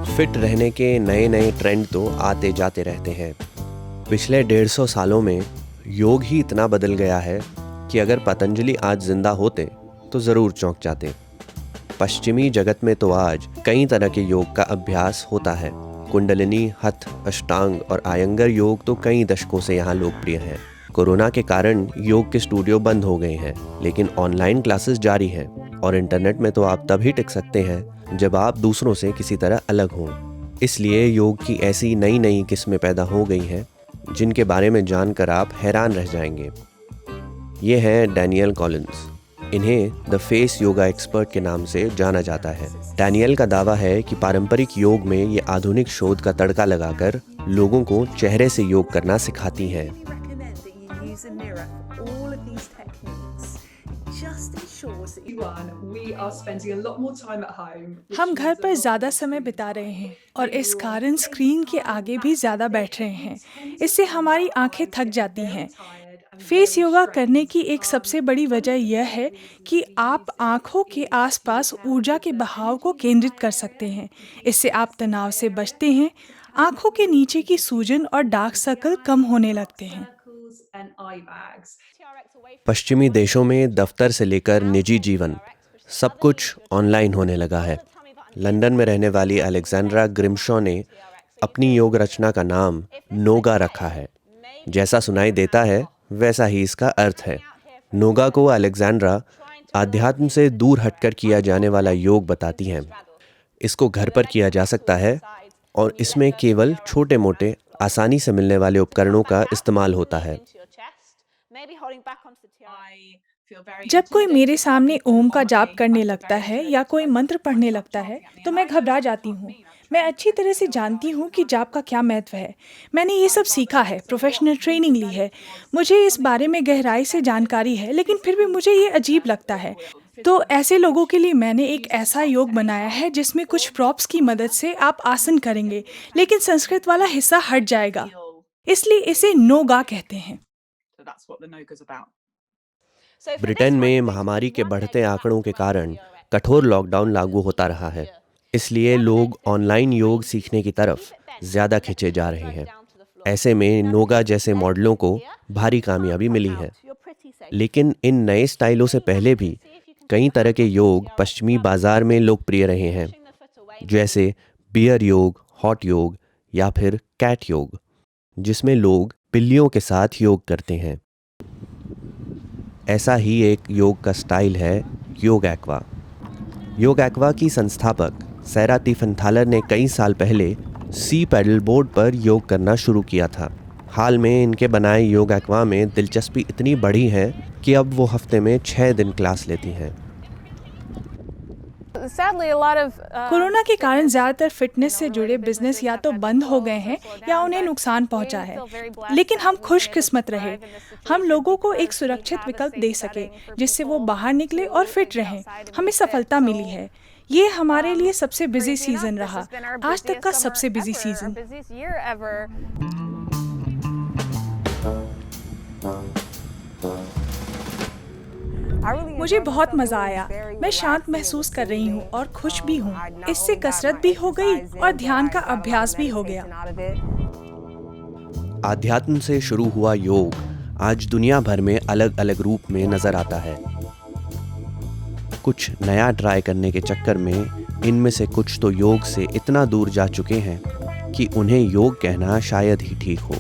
Fit रहने के नए नए ट्रेंड तो आते जाते रहते हैं। पिछले 150 सालों में योग ही इतना बदल गया है कि अगर पतंजलि आज जिंदा होते तो ज़रूर चौंक जाते। पश्चिमी जगत में तो आज कई तरह के योग का अभ्यास होता है। कुंडलिनी, हठ, अष्टांग और आयंगर योग तो कई दशकों से यहाँ लोकप्रिय हैं। कोरोना के कारण योग के स्टूडियो बंद हो गए हैं, लेकिन ऑनलाइन क्लासेस जारी हैं और इंटरनेट में तो आप तभी टिक सकते हैं जब आप दूसरों से किसी तरह अलग हों। इसलिए योग की ऐसी नई नई किस्में पैदा हो गई हैं जिनके बारे में जानकर आप हैरान रह जाएंगे। ये हैं डैनियल कॉलिंस। इन्हें द फेस योगा एक्सपर्ट के नाम से जाना जाता है। डैनियल का दावा है कि पारंपरिक योग में ये आधुनिक शोध का तड़का लगाकर लोगों को चेहरे से योग करना सिखाती हैं। हम घर पर ज़्यादा समय बिता रहे हैं और इस कारण स्क्रीन के आगे भी ज़्यादा बैठ रहे हैं। इससे हमारी आंखें थक जाती हैं। फेस योगा करने की एक सबसे बड़ी वजह यह है कि आप आंखों के आसपास ऊर्जा के बहाव को केंद्रित कर सकते हैं। इससे आप तनाव से बचते हैं। आंखों के नीचे की सूजन और डार्क सर्कल कम होने लगते हैं। पश्चिमी देशों में दफ्तर से लेकर निजी जीवन सब कुछ ऑनलाइन होने लगा है। लंदन में रहने वाली अलेक्जेंड्रा ग्रिमशॉ ने अपनी योग रचना का नाम नोगा रखा है। जैसा सुनाई देता है वैसा ही इसका अर्थ है। नोगा को अलेक्जेंड्रा आध्यात्म से दूर हटकर किया जाने वाला योग बताती हैं। इसको घर पर किया जा सकता है और इसमें केवल छोटे मोटे आसानी से मिलने वाले उपकरणों का इस्तेमाल होता है। जब कोई मेरे सामने ओम का जाप करने लगता है या कोई मंत्र पढ़ने लगता है तो मैं घबरा जाती हूँ। मैं अच्छी तरह से जानती हूँ कि जाप का क्या महत्व है। मैंने ये सब सीखा है, प्रोफेशनल ट्रेनिंग ली है। मुझे इस बारे में गहराई से जानकारी है, लेकिन फिर भी मुझे ये अजीब लगता है। तो ऐसे लोगों के लिए मैंने एक ऐसा योग बनाया है जिसमें कुछ प्रॉप्स की मदद से आप आसन करेंगे, लेकिन संस्कृत वाला हिस्सा हट जाएगा। इसलिए इसे नोगा कहते हैं। ब्रिटेन में महामारी के बढ़ते आंकड़ों के कारण कठोर लॉकडाउन लागू होता रहा है। इसलिए लोग ऑनलाइन योग सीखने की तरफ ज़्यादा खिंचे जा रहे हैं। ऐसे में नोगा जैसे मॉडलों को भारी कामयाबी मिली है। लेकिन इन नए स्टाइलों से पहले भी कई तरह के योग पश्चिमी बाजार में लोकप्रिय रहे हैं, जैसे बियर योग, हॉट योग या फिर कैट योग, जिसमें लोग बिल्लियों के साथ योग करते हैं। ऐसा ही एक योग का स्टाइल है योग एक्वा। योग एक्वा की संस्थापक सैरा तिफनथालर ने कई साल पहले सी पैडल बोर्ड पर योग करना शुरू किया था। हाल में इनके बनाए योग एक्वा में दिलचस्पी इतनी बढ़ी है कि अब वो हफ्ते में 6 दिन क्लास लेती हैं। कोरोना के कारण ज्यादातर फिटनेस से जुड़े बिजनेस या तो बंद हो गए हैं या उन्हें नुकसान पहुंचा है। लेकिन हम खुशकिस्मत रहे। हम लोगों को एक सुरक्षित विकल्प दे सके जिससे वो बाहर निकले और फिट रहें। हमें सफलता मिली है। ये हमारे लिए सबसे बिजी सीजन रहा, आज तक का सबसे बिजी सीजन। मुझे बहुत मजा आया। मैं शांत महसूस कर रही हूँ और खुश भी हूँ। इससे कसरत भी हो गई और ध्यान का अभ्यास भी हो गया। आध्यात्म से शुरू हुआ योग आज दुनिया भर में अलग अलग रूप में नजर आता है। कुछ नया ट्राई करने के चक्कर में इनमें से कुछ तो योग से इतना दूर जा चुके हैं कि उन्हें योग कहना शायद ही ठीक हो।